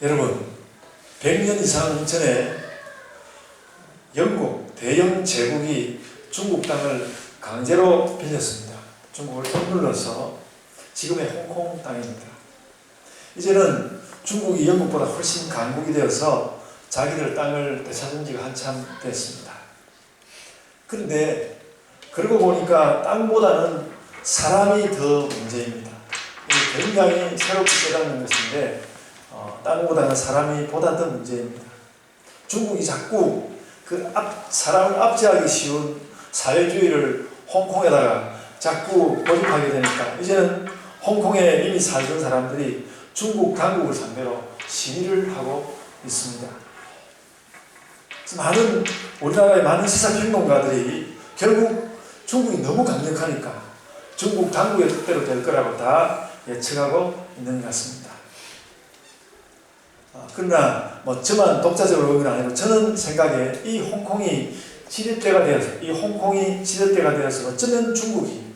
여러분, 100년 이상 전에 영국 대영 제국이 중국 땅을 강제로 빌렸습니다. 중국을 억눌러서 지금의 홍콩 땅입니다. 이제는 중국이 영국보다 훨씬 강국이 되어서 자기들 땅을 되찾은 지가 한참 됐습니다. 그런데 그러고 보니까 땅보다는 사람이 더 문제입니다. 굉장히 새롭게 깨닫는 것인데 땅보다는 사람이 보다 더 문제입니다. 중국이 자꾸 사람을 압제하기 쉬운 사회주의를 홍콩에다가 자꾸 고집하게 되니까 이제는 홍콩에 이미 살던 사람들이 중국 당국을 상대로 시위를 하고 있습니다. 우리나라의 많은 시사평론가들이 결국 중국이 너무 강력하니까 중국 당국의 뜻대로 될 거라고 다 예측하고 있는 것 같습니다. 그러나 저만 독자적으로 보는 건 아니고 저는 생각에 이 홍콩이 지렛대가 되어서 어쩌면 중국이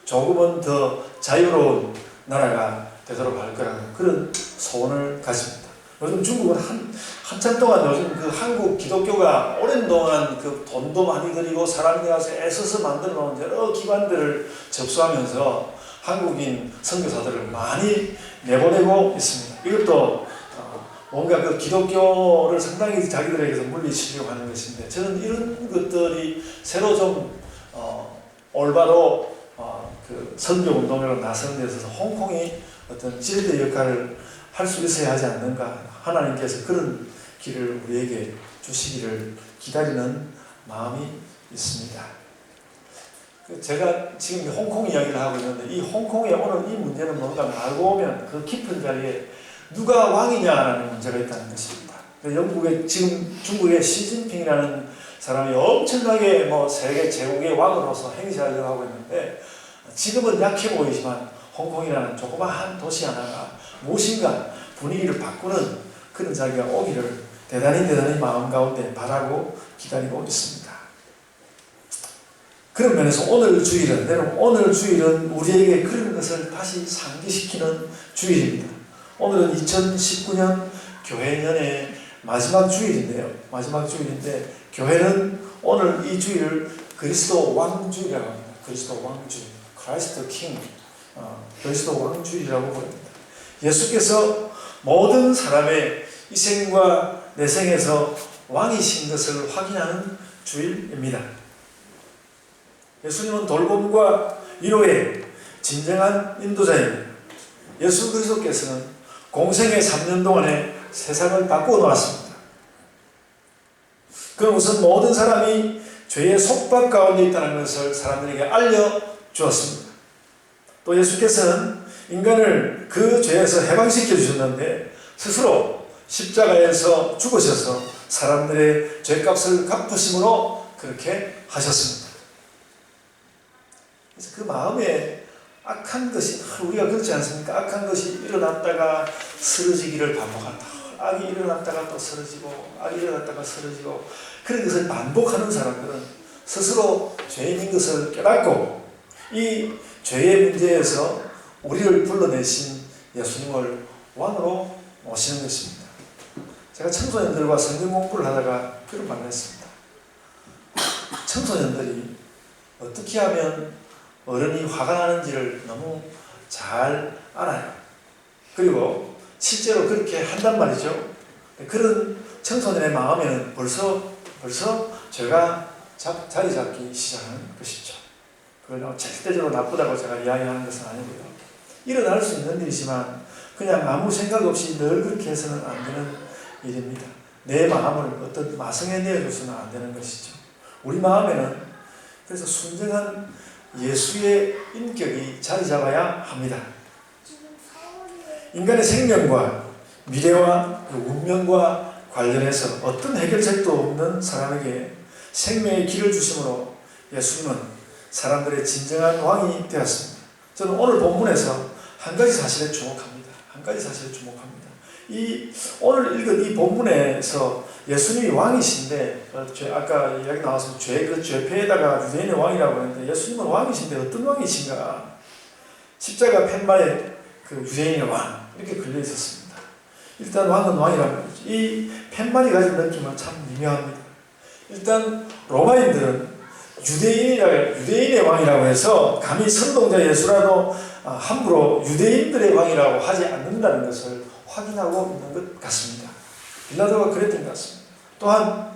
조금은 더 자유로운 나라가 되도록 할 거라는 그런 소원을 가집니다. 요즘 중국은 한참 동안 요즘 한국 기독교가 오랜 동안 돈도 많이 들이고 사람들이 가서 애써서 만들어 놓은 여러 기관들을 접수하면서 한국인 선교사들을 많이 내보내고 있습니다. 이것도 뭔가 기독교를 상당히 자기들에게서 물리치려고 하는 것인데 저는 이런 것들이 새로 좀 올바로 선교 운동으로 나서는 데 있어서 홍콩이 어떤 지렛대 역할을 할 수 있어야 하지 않는가. 하나님께서 그런 길을 우리에게 주시기를 기다리는 마음이 있습니다. 제가 지금 홍콩 이야기를 하고 있는데 이 홍콩에 오늘 이 문제는 뭔가 알고 보면 그 깊은 자리에 누가 왕이냐라는 문제가 있다는 것입니다. 지금 중국의 시진핑이라는 사람이 엄청나게 세계 제국의 왕으로서 행세하려고 하고 있는데 지금은 약해 보이지만 홍콩이라는 조그마한 도시 하나가 무엇인가 분위기를 바꾸는 그런 자리가 오기를 대단히 마음 가운데 바라고 기다리고 있습니다. 그런 면에서 오늘 주일은 우리에게 그런 것을 다시 상기시키는 주일입니다. 오늘은 2019년 교회년의 마지막 주일인데 교회는 오늘 이 주일을 그리스도 왕주일이라고 합니다. 그리스도 왕주일, 크라이스트 킹, 그리스도 왕주일이라고 부릅니다. 예수께서 모든 사람의 이생과 내생에서 왕이신 것을 확인하는 주일입니다. 예수님은 돌봄과 위로의 진정한 인도자입니다. 예수 그리스도께서는 공생의 3년 동안에 세상을 바꾸어 놓았습니다. 그는 우선 모든 사람이 죄의 속박 가운데 있다는 것을 사람들에게 알려주었습니다. 또 예수께서는 인간을 그 죄에서 해방시켜 주셨는데 스스로 십자가에서 죽으셔서 사람들의 죄값을 갚으심으로 그렇게 하셨습니다. 그래서 그 마음에 악한 것이 우리가 그렇지 않습니까? 악한 것이 일어났다가 쓰러지기를 반복한다. 악이 일어났다가 또 쓰러지고 악이 일어났다가 쓰러지고 그런 것을 반복하는 사람들은 스스로 죄인인 것을 깨닫고 이 죄의 문제에서 우리를 불러내신 예수님을 왕으로 모시는 것입니다. 제가 청소년들과 성경 공부를 하다가 그런 말을 했습니다. 청소년들이 어떻게 하면 어른이 화가 나는지를 너무 잘 알아요. 그리고 실제로 그렇게 한단 말이죠. 그런 청소년의 마음에는 벌써 죄가 자리 잡기 시작하는 것이죠. 그걸 절대적으로 나쁘다고 제가 이야기하는 것은 아니고요. 일어날 수 있는 일이지만 그냥 아무 생각 없이 늘 그렇게 해서는 안 되는 일입니다. 내 마음을 어떤 마성에 내어줘서는 안 되는 것이죠. 우리 마음에는 그래서 순전한 예수의 인격이 자리 잡아야 합니다. 인간의 생명과 미래와 운명과 관련해서 어떤 해결책도 없는 사람에게 생명의 길을 주심으로 예수님은 사람들의 진정한 왕이 되었습니다. 저는 오늘 본문에서 한 가지 사실에 주목합니다. 오늘 읽은 이 본문에서 예수님이 왕이신데 아까 이야기 나왔습니다. 죄패에다가 유대인의 왕이라고 했는데 예수님은 왕이신데 어떤 왕이신가? 십자가 팻말에 유대인의 왕 이렇게 걸려 있었습니다. 일단 왕은 왕이라는 거죠. 이 팻말이 가진 느낌은 참 미묘합니다. 일단 로마인들은 유대인의 왕이라고 해서 감히 선동자 예수라도 함부로 유대인들의 왕이라고 하지 않는다는 것을 확인하고 있는 것 같습니다. 빌라도가 그랬던 것 같습니다. 또한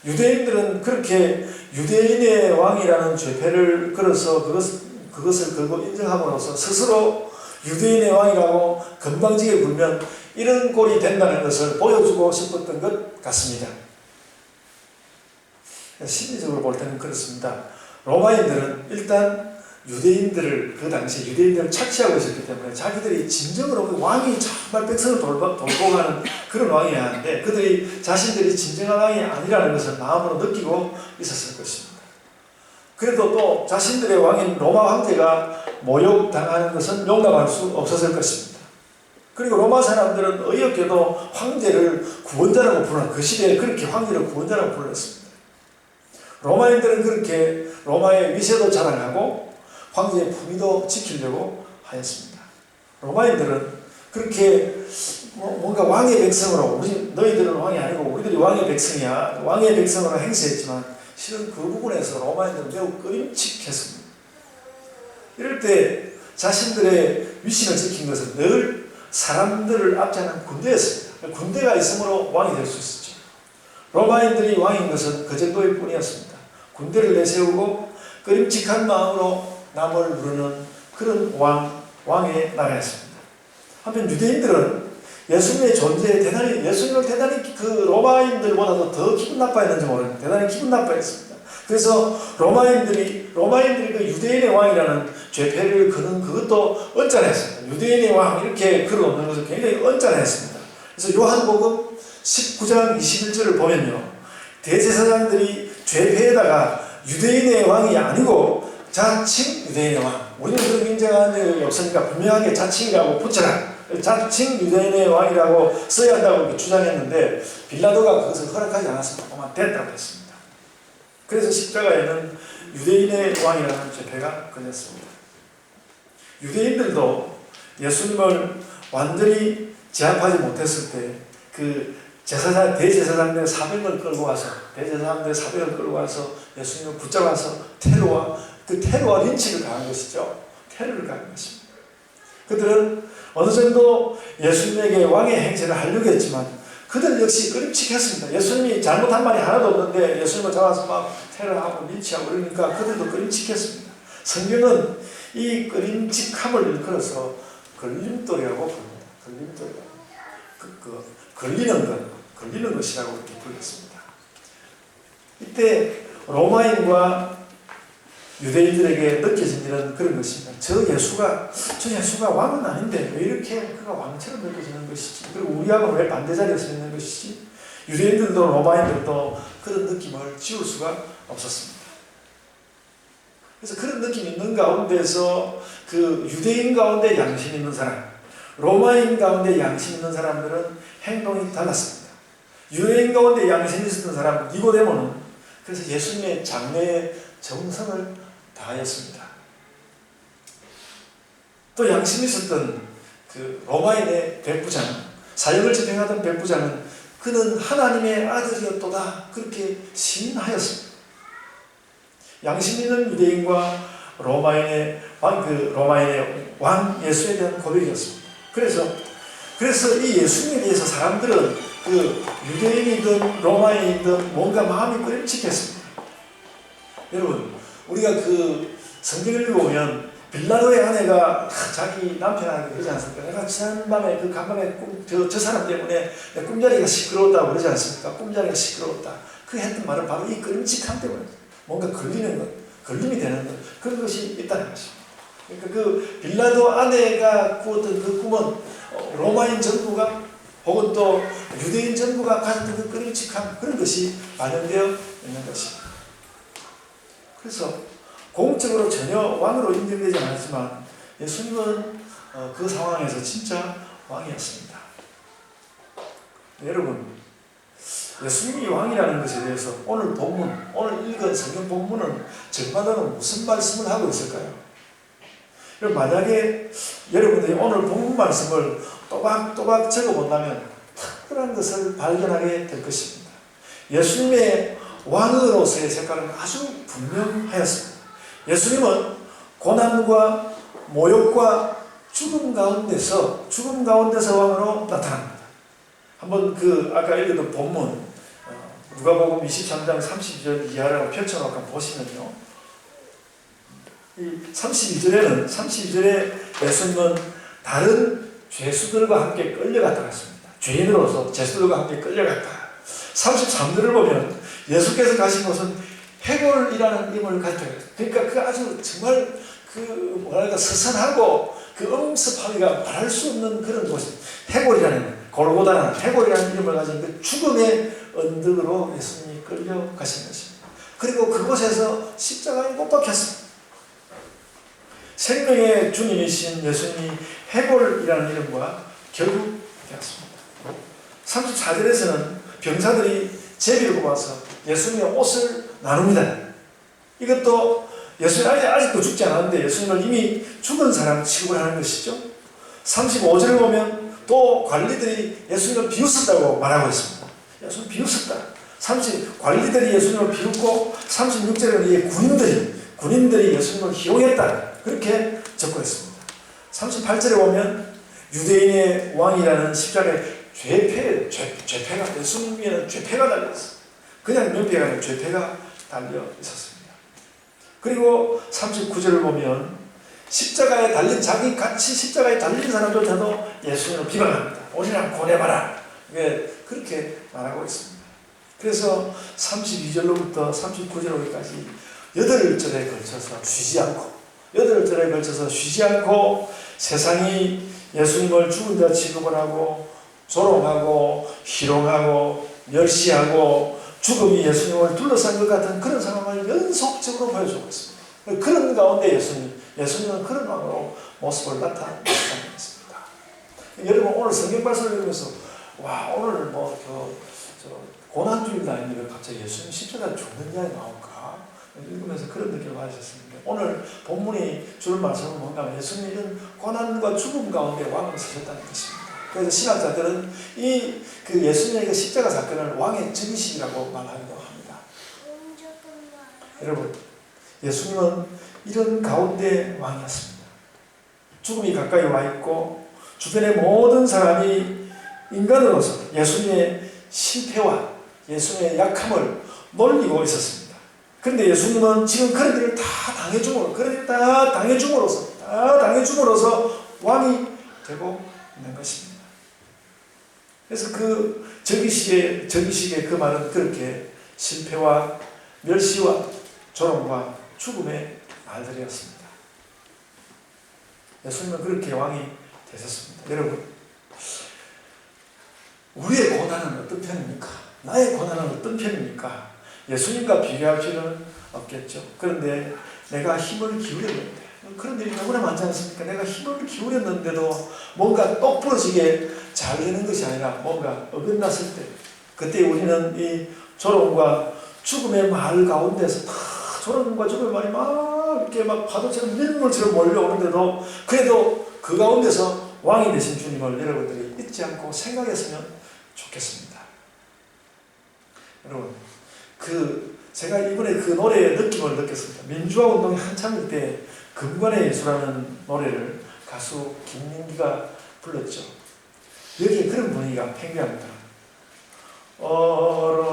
유대인들은 그렇게 유대인의 왕이라는 죄패를 걸어서 그것을 걸고 인정함으로써 스스로 유대인의 왕이라고 건방지게 굴면 이런 꼴이 된다는 것을 보여주고 싶었던 것 같습니다. 심리적으로 볼 때는 그렇습니다. 로마인들은 일단 유대인들을 그 당시 유대인들을 착취하고 있었기 때문에 자기들이 진정으로 왕이 정말 백성을 돌보고 가는 그런 왕이어야 하는데 그들이 자신들이 진정한 왕이 아니라는 것을 마음으로 느끼고 있었을 것입니다. 그래도 또 자신들의 왕인 로마 황제가 모욕당하는 것은 용납할 수 없었을 것입니다. 그리고 로마 사람들은 어이없게도 황제를 구원자라고 부르는 그 시대에 그렇게 황제를 구원자라고 불렀습니다. 로마인들은 그렇게 로마의 위세도 자랑하고 황제의 품위도 지키려고 하였습니다. 로마인들은 그렇게 뭔가 왕의 백성으로 너희들은 왕이 아니고 우리들이 왕의 백성이야 왕의 백성으로 행세했지만 실은 그 부분에서 로마인들은 매우 꺼림칙했습니다. 이럴 때 자신들의 위신을 지킨 것은 늘 사람들을 압제하는 군대였습니다. 군대가 있으므로 왕이 될 수 있었죠. 로마인들이 왕인 것은 그 정도일 뿐이었습니다. 군대를 내세우고 꺼림칙한 마음으로 남을 부르는 그런 왕의 나라였습니다. 한편 유대인들은 예수님의 존재에 예수님을 대단히 그 로마인들보다도 더 기분 나빠했는지 모르겠는데 대단히 기분 나빠했습니다. 그래서 로마인들이 그 유대인의 왕이라는 죄패를 거는 그것도 언짢아했습니다. 유대인의 왕 이렇게 걸어놓는 것을 굉장히 언짢아했습니다. 그래서 요한복음 19장 21절을 보면요. 대제사장들이 죄패에다가 유대인의 왕이 아니고 자칭 유대인의 왕. 우리는 그런 인정하는 적이 없으니까 분명하게 자칭이라고 붙여라. 자칭 유대인의 왕이라고 써야 한다고 주장했는데 빌라도가 그것을 허락하지 않았습니다. 그만 됐다고 했습니다. 그래서 십자가에는 유대인의 왕이라는 죄패가 걸렸습니다. 유대인들도 예수님을 완전히 제압하지 못했을 때 그 대제사장들 400을 끌고 와서 예수님을 붙잡아서 테러와 린치를 가한 것이죠. 테러를 가한 것입니다. 그들은 어느 정도 예수님에게 왕의 행세를 하려고 했지만 그들 역시 끄림칙했습니다. 예수님이 잘못한 말이 하나도 없는데 예수님을 잡아서 막 테러하고 린치하고 그러니까 그들도 끄림칙했습니다. 성경은 이 끄림칙함을 일컬어서 걸림돌이라고 부릅니다. 걸리는 것이라고 이렇게 불렀습니다. 이때 로마인과 유대인들에게 느껴진 일은 그런 것입니다. 저 예수가 왕은 아닌데 왜 이렇게 그가 왕처럼 느껴지는 것이지? 그리고 우리하고는 왜 반대 자리에 서 있는 것이지? 유대인들도 로마인들도 그런 느낌을 지울 수가 없었습니다. 그래서 그런 느낌이 있는 가운데서 그 유대인 가운데 양심 있는 사람, 로마인 가운데 양심 있는 사람들은 행동이 달랐습니다. 유대인 가운데 양심 있었던 사람 니고데모는 그래서 예수님의 장래의 정성을 다하였습니다. 또 양심 있었던 그 로마인의 백부장, 사역을 집행하던 백부장은 그는 하나님의 아들이었도다 그렇게 시인하였습니다. 양심 있는 유대인과 로마인의 왕 예수에 대한 고백이었습니다. 그래서 이 예수님에 대해서 사람들은 그 유대인이든 로마인이든 뭔가 마음이 끄림칙했습니다. 여러분, 우리가 그 성경을 읽어보면 빌라도의 아내가 자기 남편한테 그러지 않습니까? 내가 지난밤에 그 간밤에 저 사람 때문에 내 꿈자리가 시끄러웠다고 그러지 않습니까? 꿈자리가 시끄러웠다. 그 했던 말은 바로 이 끄림칙함 때문에 뭔가 걸리는 것, 걸림이 되는 것, 그런 것이 있다는 것입니다. 그러니까 그 빌라도 아내가 꾸었던 그 꿈은 로마인 정부가 혹은 또 유대인 정부가 가졌던 그 끄림칙함, 그런 것이 반영되어 있는 것입니다. 그래서 공적으로 전혀 왕으로 인정되지 않았지만 예수님은 그 상황에서 진짜 왕이었습니다. 여러분, 예수님이 왕이라는 것에 대해서 오늘 읽은 성경 본문은 적마다는 무슨 말씀을 하고 있을까요? 만약에 여러분들이 오늘 본문 말씀을 또박또박 적어본다면 특별한 것을 발견하게 될 것입니다. 예수님의 왕으로서의 색깔은 아주 분명하였습니다. 예수님은 고난과 모욕과 죽음 가운데서 왕으로 나타납니다. 한번 아까 읽었던 본문 누가복음 23장 32절 이하라고 펼쳐놓고 보시면요, 이 32절에 예수님은 다른 죄수들과 함께 끌려갔다 했습니다. 죄인으로서 죄수들과 함께 끌려갔다. 33절을 보면 예수께서 가신 곳은 해골이라는 이름을 가르쳐요. 그러니까 그 아주 정말 서선하고 엄습하기가 말할 수 없는 그런 곳입니다. 해골이라는, 골고다라는 해골이라는 이름을 가진 그 죽음의 언덕으로 예수님이 끌려가신 것입니다. 그리고 그곳에서 십자가에 못 박혔습니다. 생명의 주님이신 예수님이 해골이라는 이름과 결국 되었습니다. 34절에서는 병사들이 제비를 뽑아서 예수님의 옷을 나눕니다. 이것도 예수님이 아직도 죽지 않았는데 예수님을 이미 죽은 사람 취급을 하는 것이죠. 35절을 보면 또 관리들이 예수님을 비웃었다고 말하고 있습니다. 예수님 비웃었다. 관리들이 예수님을 비웃고 36절에는 군인들이 예수님을 희롱했다. 그렇게 적고 있습니다. 38절에 보면 유대인의 왕이라는 십자가에 죄패가, 예수님에는 죄패가 달려있어요. 그냥 명패가 아니라 죄패가 달려 있었습니다. 그리고 39절을 보면 자기 같이 십자가에 달린 사람들도 예수님을 비방합니다. 오늘은 고뇌봐라. 그렇게 말하고 있습니다. 그래서 32절로부터 39절까지 8절에 걸쳐서 쉬지 않고 세상이 예수님을 죽은 자 취급을 하고 조롱하고 희롱하고 멸시하고 죽음이 예수님을 둘러싼 것 같은 그런 상황을 연속적으로 보여주고 있습니다. 그런 가운데 예수님은 그런 왕으로 모습을 나타냈습니다. 여러분 오늘 성경 말씀을 읽으면서 오늘 고난주일도 아닌데 갑자기 예수님 십자가에 죽는 이야기 나올까? 읽으면서 그런 느낌을 받으셨습니다. 오늘 본문이 줄 말씀은 뭔가 하면 예수님은 고난과 죽음 가운데 왕으로 서셨다는 것입니다. 그래서 신학자들은 예수님의 십자가 사건을 왕의 정식이라고 말하기도 합니다. 여러분, 예수님은 이런 가운데 왕이었습니다. 죽음이 가까이 와 있고 주변의 모든 사람이 인간으로서 예수님의 실패와 예수님의 약함을 놀리고 있었습니다. 그런데 예수님은 지금 그런 일을 다 당해줌으로써 왕이 되고 있는 것입니다. 그래서 저기식의 그 말은 그렇게 실패와 멸시와 조롱과 죽음의 말들이었습니다. 예수님은 그렇게 왕이 되셨습니다. 여러분, 우리의 고난은 어떤 편입니까? 나의 고난은 어떤 편입니까? 예수님과 비교할 필요는 없겠죠. 그런데 내가 힘을 기울였는데, 그런 일이 너무나 많지 않습니까? 내가 힘을 기울였는데도 뭔가 똑부러지게 잘 되는 것이 아니라 뭔가 어긋났을 때, 그때 우리는 이 조롱과 죽음의 말 가운데서 다 조롱과 죽음의 말이 이렇게 파도처럼 밀물처럼 몰려오는데도 그래도 그 가운데서 왕이 되신 주님을 여러분들이 잊지 않고 생각했으면 좋겠습니다. 여러분, 제가 이번에 그 노래의 느낌을 느꼈습니다. 민주화 운동이 한참일 때 금관의 예수라는 노래를 가수 김민기가 불렀죠. 여기에 그런 분위기가 팽배합니다. 얼어붙은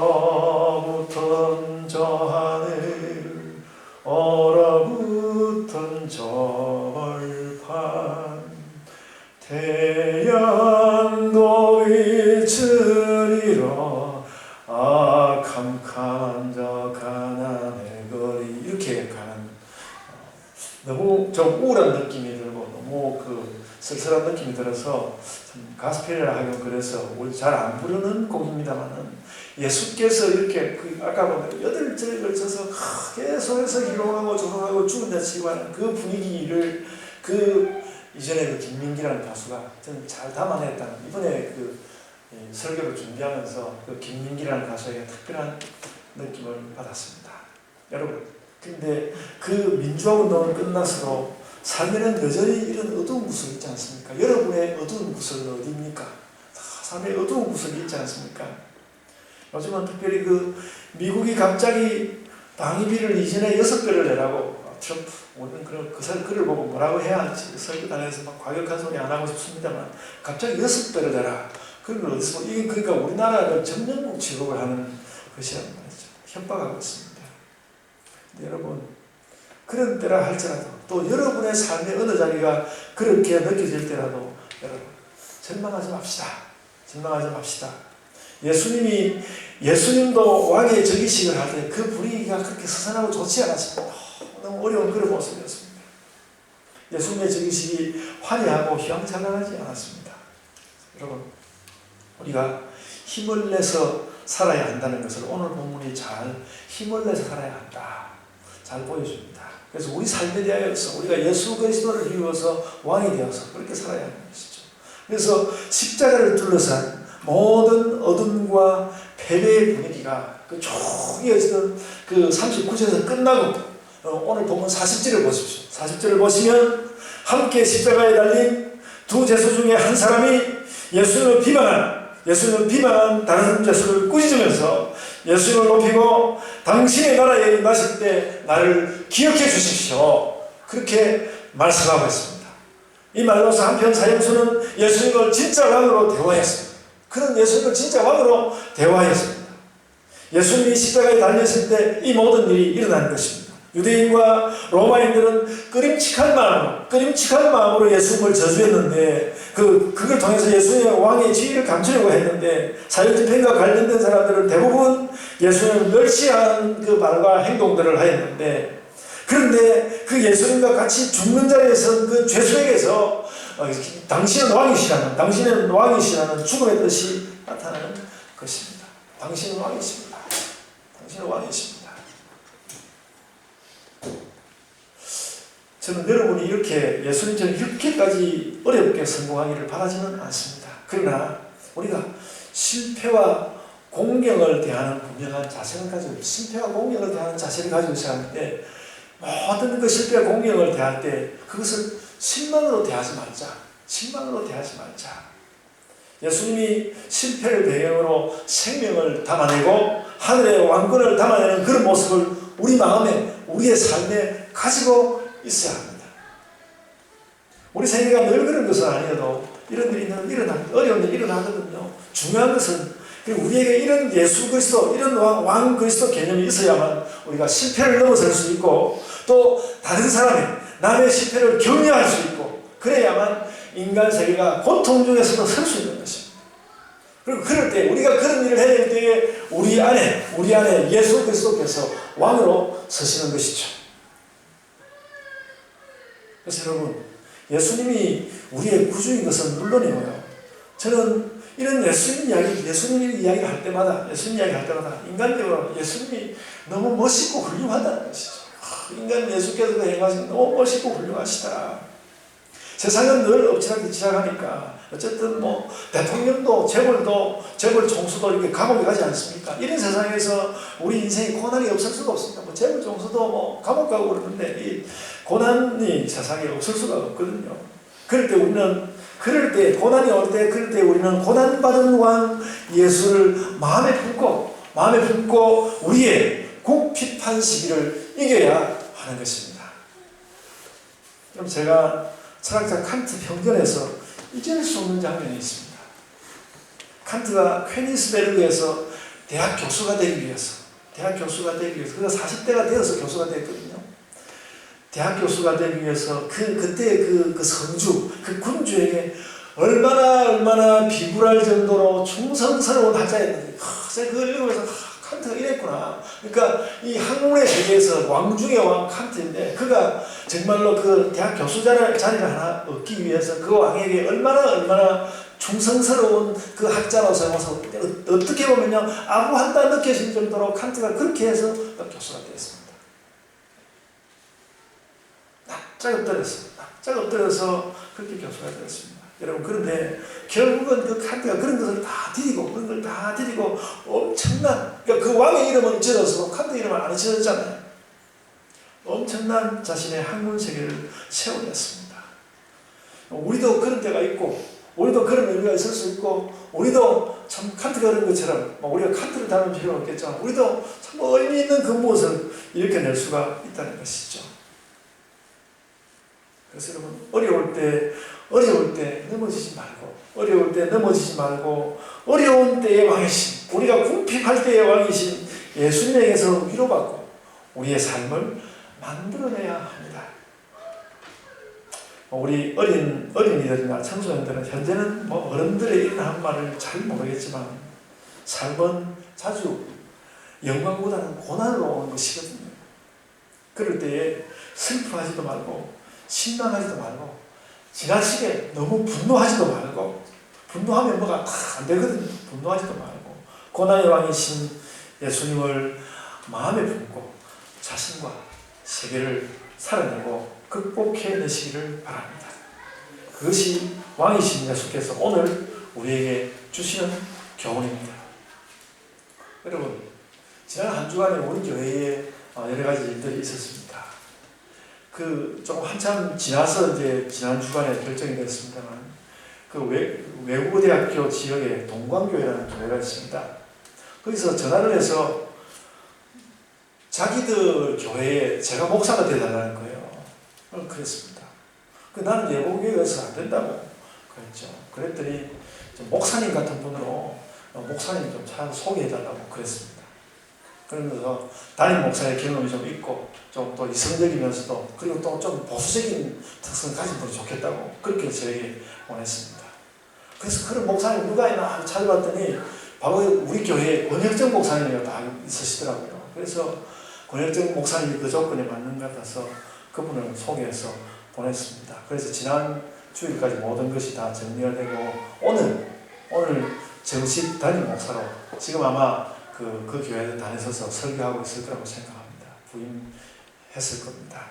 저 하늘, 얼어붙은 저 벌판, 태양도 비추리라 캄캄한 저 가난의 거리. 이렇게 가는, 너무 좀 우울한 느낌이 들고 너무 쓸쓸한 느낌이 들어서 참 가스펠이라 하긴 그래서 우리 잘 안 부르는 곡입니다만은, 예수께서 이렇게 아까 보면 8절에 걸쳐서 계속해서 희롱하고 조롱하고 죽은 자 취급하는 그 분위기를 이전에 김민기라는 가수가 저는 잘 담아냈다는, 이번에 설교를 준비하면서 김민기라는 가수에게 특별한 느낌을 받았습니다. 여러분, 근데 민주화 운동은 끝나서도 삶에는 여전히 이런 어두운 구석이 있지 않습니까? 여러분의 어두운 구석은 어디입니까? 삶의 어두운 구석이 있지 않습니까? 요즘은 특별히 미국이 갑자기 방위비를 이전에 6배를 내라고 트럼프, 우리는 그 글을 보고 뭐라고 해야 할지 설교단에서 막 과격한 소리 안 하고 싶습니다만 갑자기 6배를 내라. 그런 걸 어디서 이게 그러니까 우리나라를 점령국 취급을 하는 것이란 말이죠. 협박하고 있습니다. 근데 여러분 그런 때라 할지라도 또 여러분의 삶의 어느 자리가 그렇게 느껴질 때라도 여러분 절망하지 맙시다. 절망하지 맙시다. 예수님도 왕의 즉위식을 할 때 그 분위기가 그렇게 서산하고 좋지 않았습니다. 너무 어려운 그런 모습이었습니다. 예수님의 즉위식이 화려하고 휘황찬란하지 않았습니다. 여러분 우리가 힘을 내서 살아야 한다는 것을 오늘 본문이 잘 힘을 내서 살아야 한다. 잘 보여줍니다. 그래서 우리 삶에 대하여서 우리가 예수 그리스도를 이루어서 왕이 되어서 그렇게 살아야 하는 것이죠. 그래서 십자가를 둘러싼 모든 어둠과 패배의 분위기가 쭉 이어지던 39절에서 끝나고 오늘 보면 40절을 보십시오. 40절을 보시면 함께 십자가에 달린 두 제수 중에 한 사람이 예수님을 비방한 다른 제수를 꾸짖으면서 예수님을 높이고 당신의 나라에 임하실 때 나를 기억해 주십시오. 그렇게 말씀하고 있습니다. 이 말로서 한편 사형수는 예수님을 진짜 왕으로 대화했습니다. 그런 예수님을 진짜 왕으로 대화했습니다. 예수님이 십자가에 달렸을 때 이 모든 일이 일어난 것입니다. 유대인과 로마인들은 끄림칙한 마음으로 예수님을 저주했는데 그걸 통해서 예수님의 왕의 지위를 감추려고 했는데 사형집행과 관련된 사람들은 대부분 예수님을 멸시한 그 말과 행동들을 하였는데 그런데 그 예수님과 같이 죽는 자리에 선 그 죄수에게서 당신은 왕이시라는 죽음의 뜻이 나타나는 것입니다. 당신은 왕이십니다. 당신은 왕이십니다. 저는 여러분이 이렇게 예수님처럼 이렇게까지 어렵게 성공하기를 바라지는 않습니다. 그러나 우리가 실패와 공경을 대하는 분명한 자세를 가지고 실패와 공경을 대하는 자세를 가지고 있어야 하는데 모든 그 실패와 공경을 대할 때 그것을 실망으로 대하지 말자. 실망으로 대하지 말자. 예수님이 실패를 배경으로 생명을 담아내고 하늘의 왕권을 담아내는 그런 모습을 우리 마음에 우리의 삶에 가지고 있어야 합니다. 우리 생애가 늘 그런 것은 아니어도 이런 일이 어려운 일이 일어나거든요. 중요한 것은 우리에게 이런 예수 그리스도, 이런 왕 그리스도 개념이 있어야만 우리가 실패를 넘어설 수 있고 또 다른 남의 실패를 격려할 수 있고 그래야만 인간 세계가 고통 중에서도 설 수 있는 것입니다. 그리고 그럴 때 우리가 그런 일을 해야 될 때에 우리 안에 예수 그리스도께서 왕으로 서시는 것이죠. 그래서 여러분 예수님이 우리의 구주인 것은 물론이고요. 저는 이런 예수님 이야기를 할 때마다 인간적으로 예수님이 너무 멋있고 훌륭하다는 것이죠. 인간 예수께서 행하신 너무 멋있고 훌륭하시다. 세상은 늘 엎치락뒤치락 하니까 어쨌든 대통령도 재벌 총수도 이렇게 감옥에 가지 않습니까? 이런 세상에서 우리 인생에 고난이 없을 수가 없습니다. 재벌 총수도 감옥 가고 그러는데 이 고난이 세상에 없을 수가 없거든요. 그럴 때 고난이 올 때 우리는 고난받은 왕 예수를 마음에 품고 우리의 궁핍한 시기를 이겨야 하는 것입니다. 그럼 제가 철학자 칸트 평전에서 잊을 수 없는 장면이 있습니다. 칸트가 퀘니스베르그에서 대학 교수가 되기 위해서 그가 40대가 되어서 교수가 됐거든요. 대학 교수가 되기 위해서 그때 그 성주, 그 군주에게 얼마나 비굴할 정도로 충성스러운 학자였는데 제가 그걸 읽으면서 칸트가 이랬구나. 그러니까 이 학문의 세계에서 왕 중의 왕 칸트인데 그가 정말로 그 대학 교수 자리를 하나 얻기 위해서 그 왕에게 얼마나 충성스러운 그 학자로서 어떻게 보면요 아부한다 느껴질 정도로 칸트가 그렇게 해서 교수가 되었습니다. 납작 엎드려서 그렇게 교수가 되었습니다. 여러분 그런데 결국은 그 칸트가 그런 것을 다 디디고 엄청난 그 왕의 이름은 잊혀져서 칸트 이름은 안 잊혀졌잖아요. 엄청난 자신의 학문 세계를 세워냈습니다. 우리도 그런 때가 있고 우리도 그런 의미가 있을 수 있고, 우리도 참 칸트가 그런 것처럼 우리가 칸트를 닮을 필요는 없겠지만 우리도 참 의미 있는 그 무엇을 일으켜낼 수가 있다는 것이죠. 그래서 여러분, 어려울 때 넘어지지 말고 어려운 때의 왕이신, 우리가 궁핍할 때의 왕이신 예수님에게서 위로받고 우리의 삶을 만들어내야 합니다. 우리 어린이들이나 청소년들은 현재는 어른들의 이런 말을 잘 모르겠지만 삶은 자주 영광보다는 고난으로 오는 것이거든요. 그럴 때에 슬퍼하지도 말고 실망하지도 말고 지나치게 너무 분노하지도 말고, 분노하면 뭐가 다 안 되거든요. 분노하지도 말고 고난의 왕이신 예수님을 마음에 품고 자신과 세계를 살아내고 극복해내시기를 바랍니다. 그것이 왕이신 예수께서 오늘 우리에게 주시는 교훈입니다. 여러분, 지난 한 주간에 우리 교회에 여러 가지 일들이 있었습니다. 조금 한참 지나서 이제 지난 주간에 결정이 됐습니다만, 외국어 대학교 지역에 동광교회라는 교회가 있습니다. 거기서 전화를 해서 자기들 교회에 제가 목사가 되달라는 거예요. 그랬습니다. 나는 예복교회에서 안 된다고 그랬죠. 그랬더니 목사님 같은 분으로 목사님 좀 잘 소개해달라고 그랬습니다. 그러면서 담임 목사의 경험이 좀 있고 좀 또 이성적이면서도, 그리고 또 좀 보수적인 특성을 가진 분이 좋겠다고 그렇게 저에게 원했습니다. 그래서 그런 목사님 누가 있나 찾아봤더니 바로 우리 교회에 권혁정 목사님이 다 있으시더라고요. 그래서 권혁정 목사님이 그 조건에 맞는 것 같아서 그분을 소개해서 보냈습니다. 그래서 지난 주일까지 모든 것이 다 정리가 되고 오늘 정식 담임 목사로 지금 아마 그 교회에 다니셔서 설교하고 있을 거라고 생각합니다. 부임했을 겁니다.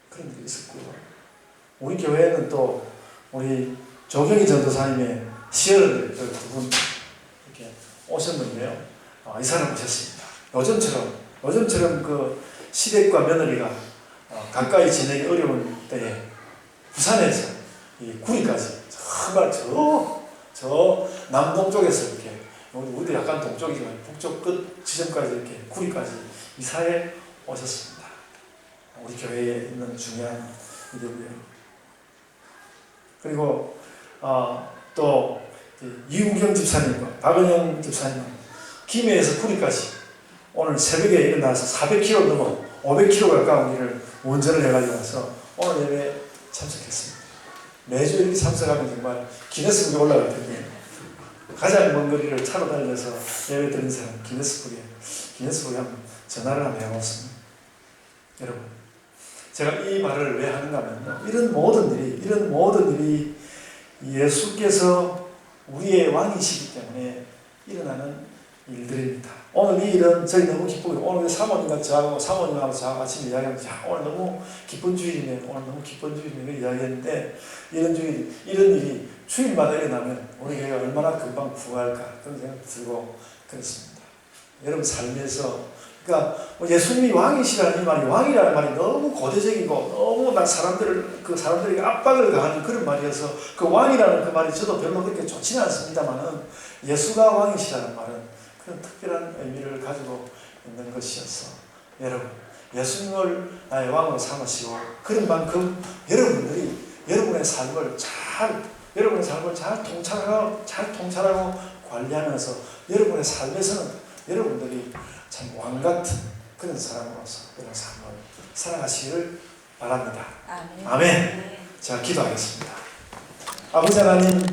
그런 일이 있었고요. 우리 교회에는 또 우리 조경희 전도사님의 시어른들 두 분 이렇게 오셨는데요. 이 사람 오셨습니다. 요즘처럼 그 시댁과 며느리가 가까이 지내기 어려운 때에 부산에서 이 구리까지 정말 저 남동쪽에서 이렇게, 우리도 약간 동쪽이지만 북쪽 끝 지점까지 이렇게 구리까지 이사해 오셨습니다. 우리 교회에 있는 중요한 일이고요. 그리고 또 이우경 집사님과 박은영 집사님은 김해에서 구리까지 오늘 새벽에 일어나서 400km 넘어 500km 가까운 길을 운전을 해가지고 와서 오늘 예배에 참석했습니다. 매주 이렇게 참석하면 정말 기네스북에 올라갈 텐데, 가장 먼 거리를 차로 달려서 예배 드린 사람 기네스북에 한번 전화를 한번 해봤습니다. 여러분, 제가 이 말을 왜 하는가 하면 이런 모든 일이 예수께서 우리의 왕이시기 때문에 일어나는 일들입니다. 오늘 이 일은 저희 너무 기쁘고, 오늘 사모님하고 저하고 아침에 이야기하면서 오늘 너무 기쁜 주일이네, 이야기했는데, 이런 일이 주일마다 일어나면 우리 교회가 얼마나 금방 부활할까 그런 생각이 들고 그렇습니다. 여러분 삶에서, 그러니까 예수님이 왕이시라는 이 말이, 왕이라는 말이 너무 고대적이고 너무 사람들에게 압박을 가하는 그런 말이어서 그 왕이라는 그 말이 저도 별로 그렇게 좋지는 않습니다만은, 예수가 왕이시라는 말은 그런 특별한 의미를 가지고 있는 것이어서, 여러분, 예수님을 나의 왕으로 삼으시고, 그런 만큼 여러분의 삶을 잘 통찰하고 관리하면서 여러분의 삶에서는 여러분들이 참 왕같은 그런 사람으로서 그런 삶을 살아가시기를 바랍니다. 아멘. 자, 기도하겠습니다. 아버지 하나님,